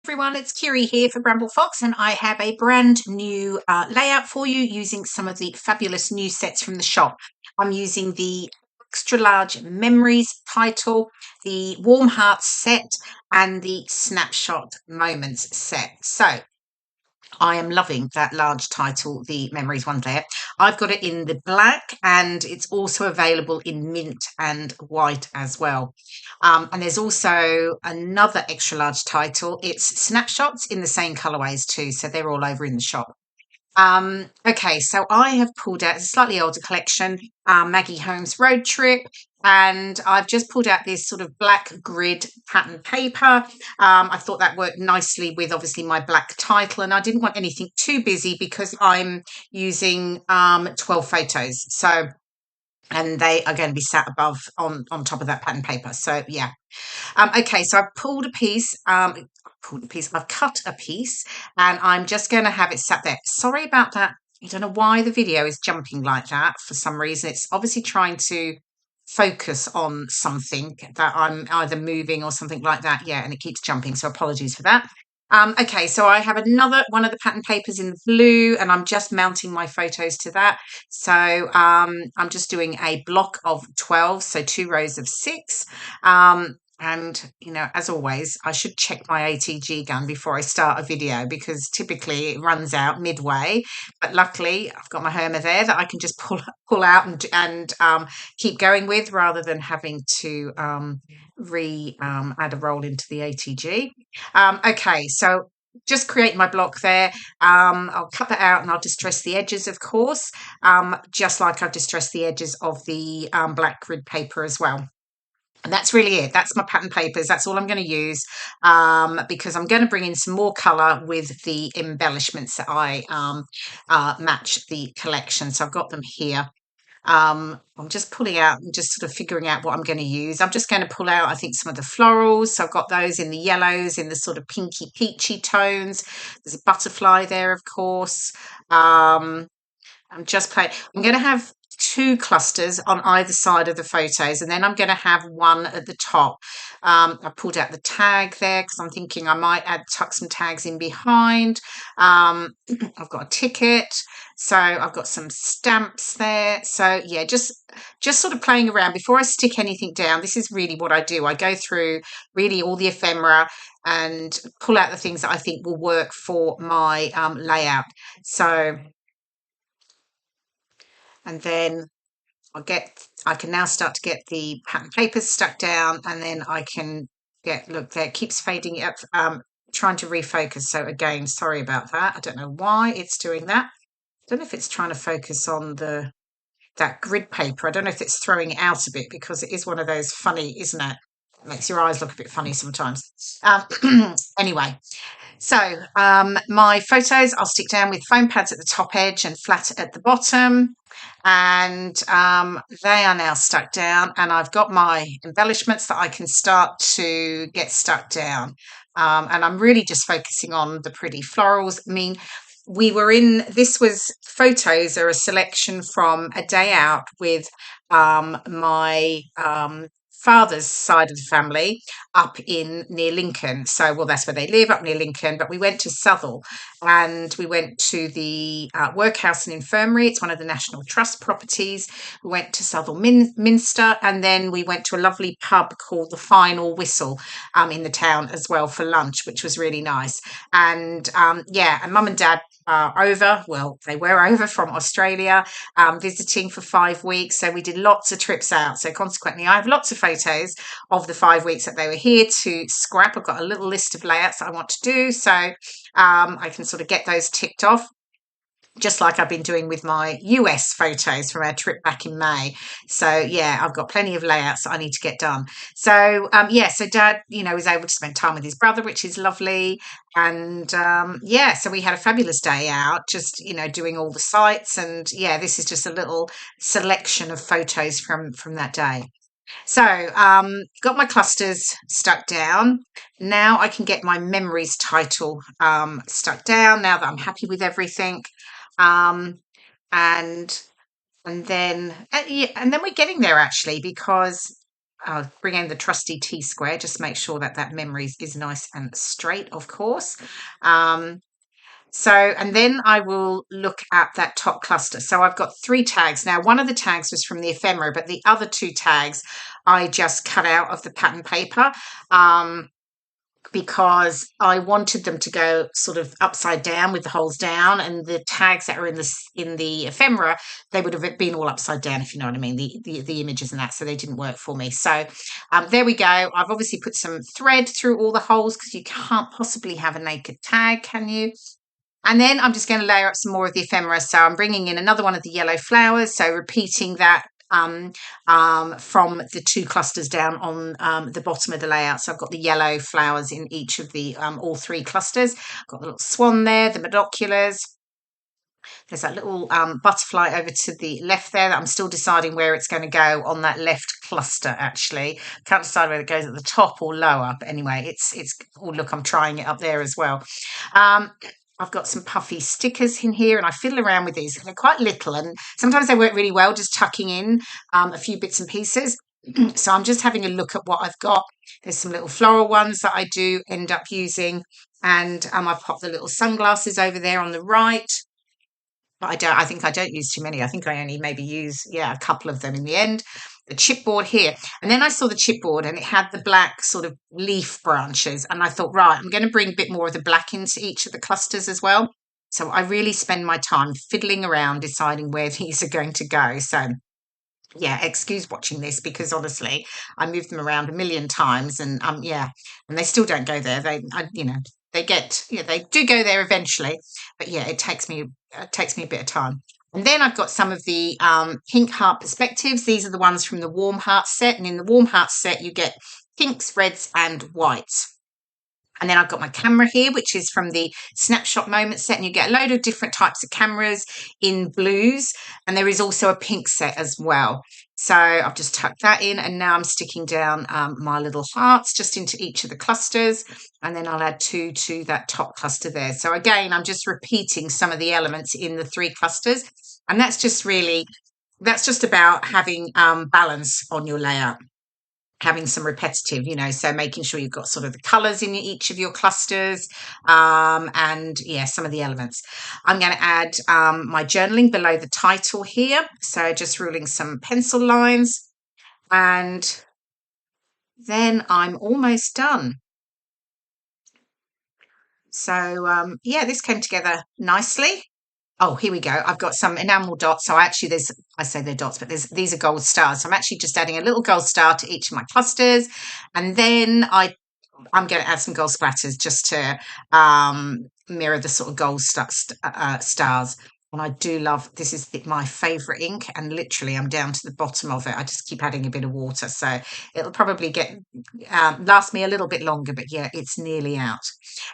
Everyone, it's Kirei here for Bramble Fox, and I have a brand new layout for you using some of the fabulous new sets from the shop. I'm using the extra large memories title, the warm hearts set, and the snapshot moments set. So I am loving that large title, the memories one there. I've got it in the black, and it's also available in mint and white as well. And there's also another extra large title. It's snapshots in the same colorways too, so they're all over in the shop. Okay, so I have pulled out, it's a slightly older collection, Maggie Holmes Road Trip, and I've just pulled out this sort of black grid pattern paper. I thought that worked nicely with obviously my black title, and I didn't want anything too busy because I'm using 12 photos. So, and they are going to be sat above on top of that pattern paper. So yeah. Okay, so I've pulled a piece. I've cut a piece, and I'm just going to have it sat there. Sorry about that. I don't know why the video is jumping like that for some reason. It's obviously trying to focus on something that I'm either moving or something like that. Yeah, and it keeps jumping. So apologies for that. Okay, so I have another one of the pattern papers in the blue, and I'm just mounting my photos to that. So I'm just doing a block of 12, so 2 rows of 6. And, you know, as always, I should check my ATG gun before I start a video because typically it runs out midway. But luckily, I've got my Herma there that I can just pull out and keep going with rather than having to add a roll into the ATG. Okay, so just create my block there. I'll cut that out and I'll distress the edges, of course, just like I've distressed the edges of the black grid paper as well. And that's really it. That's my pattern papers. That's all I'm going to use because I'm going to bring in some more colour with the embellishments that I match the collection. So I've got them here. I'm just pulling out and just sort of figuring out what I'm going to use. I'm just going to pull out, I think, some of the florals. So I've got those in the yellows, in the sort of pinky peachy tones. There's a butterfly there, of course. I'm just playing. I'm going to have 2 clusters on either side of the photos, and then I'm going to have one at the top. I pulled out the tag there because I'm thinking I might tuck some tags in behind. I've got a ticket, so I've got some stamps there. So yeah, just sort of playing around before I stick anything down. This is really what I do. I go through really all the ephemera and pull out the things that I think will work for my layout. So. And then I can now start to get the pattern papers stuck down, and then I can look there, it keeps fading up, trying to refocus. So again, sorry about that. I don't know why it's doing that. I don't know if it's trying to focus on that grid paper. I don't know if it's throwing it out a bit because it is one of those funny, isn't it? It makes your eyes look a bit funny sometimes. Anyway, so my photos I'll stick down with foam pads at the top edge and flat at the bottom, and they are now stuck down, and I've got my embellishments that I can start to get stuck down, and I'm really just focusing on the pretty florals. I mean, photos are a selection from a day out with my father's side of the family up in near Lincoln. So, well, that's where they live, up near Lincoln. But we went to Southwell, and we went to the workhouse and infirmary. It's one of the National Trust properties. We went to Southwell Minster, and then we went to a lovely pub called the Final Whistle in the town as well for lunch, which was really nice. And yeah, and mum and dad they were over from Australia, visiting for 5 weeks. So we did lots of trips out. So consequently, I have lots of photos of the 5 weeks that they were here to scrap. I've got a little list of layouts that I want to do. So I can sort of get those ticked off, just like I've been doing with my US photos from our trip back in May. So yeah, I've got plenty of layouts that I need to get done. So yeah, so Dad, was able to spend time with his brother, which is lovely. And yeah, so we had a fabulous day out, just doing all the sites. And yeah, this is just a little selection of photos from that day. So, got my clusters stuck down. Now I can get my memories title stuck down. Now that I'm happy with everything, um, and and then yeah, and then we're getting there actually because I'll bring in the trusty T-square, just make sure that that memory is nice and straight, of course. And then I will look at that top cluster. So I've got 3 tags. Now, one of the tags was from the ephemera, but the other 2 tags I just cut out of the pattern paper. Because I wanted them to go sort of upside down with the holes down, and the tags that are in the ephemera, they would have been all upside down, if you know what I mean, the images and that, so they didn't work for me. So there we go. I've obviously put some thread through all the holes because you can't possibly have a naked tag, can you? And then I'm just going to layer up some more of the ephemera. So I'm bringing in another one of the yellow flowers. So repeating that from the 2 clusters down on the bottom of the layout. So I've got the yellow flowers in each of the all 3 clusters. I've got the little swan there, the monoculars. There's that little butterfly over to the left there that I'm still deciding where it's going to go on that left cluster, actually. Can't decide whether it goes at the top or lower. But anyway, it's oh, look, I'm trying it up there as well. I've got some puffy stickers in here, and I fiddle around with these. They're quite little, and sometimes they work really well just tucking in a few bits and pieces. So I'm just having a look at what I've got. There's some little floral ones that I do end up using, and I've popped the little sunglasses over there on the right. But I think I don't use too many. I think I only maybe use, a couple of them in the end. The chipboard here. And then I saw the chipboard and it had the black sort of leaf branches. And I thought, right, I'm going to bring a bit more of the black into each of the clusters as well. So I really spend my time fiddling around deciding where these are going to go. So yeah, excuse watching this because honestly, I move them around a million times, and and they still don't go there. They do go there eventually, but yeah, it takes me a bit of time. And then I've got some of the pink heart perspectives. These are the ones from the warm heart set, and in the warm heart set, you get pinks, reds, and whites. And then I've got my camera here, which is from the Snapshot Moments set, and you get a load of different types of cameras in blues, and there is also a pink set as well. So I've just tucked that in, and now I'm sticking down my little hearts just into each of the clusters, and then I'll add 2 to that top cluster there. So again, I'm just repeating some of the elements in the 3 clusters, and that's just about having balance on your layout. Having some repetitive, so making sure you've got sort of the colours in each of your clusters, and some of the elements. I'm going to add my journaling below the title here, so just ruling some pencil lines, and then I'm almost done. So this came together nicely. Oh, here we go. I've got some enamel dots. So actually I say they're dots, but these are gold stars. So I'm actually just adding a little gold star to each of my clusters. And then I'm going to add some gold splatters just to mirror the sort of gold stars. And I do love, this is my favourite ink, and literally I'm down to the bottom of it. I just keep adding a bit of water. So it'll probably last me a little bit longer, but yeah, it's nearly out.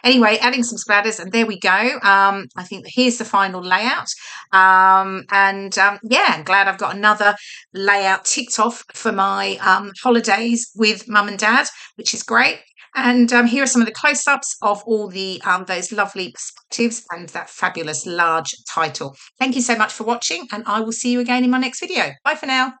Anyway, adding some splatters, and there we go. I think here's the final layout. I'm glad I've got another layout ticked off for my holidays with mum and dad, which is great. And here are some of the close-ups of all the those lovely perspectives and that fabulous large title. Thank you so much for watching, and I will see you again in my next video. Bye for now.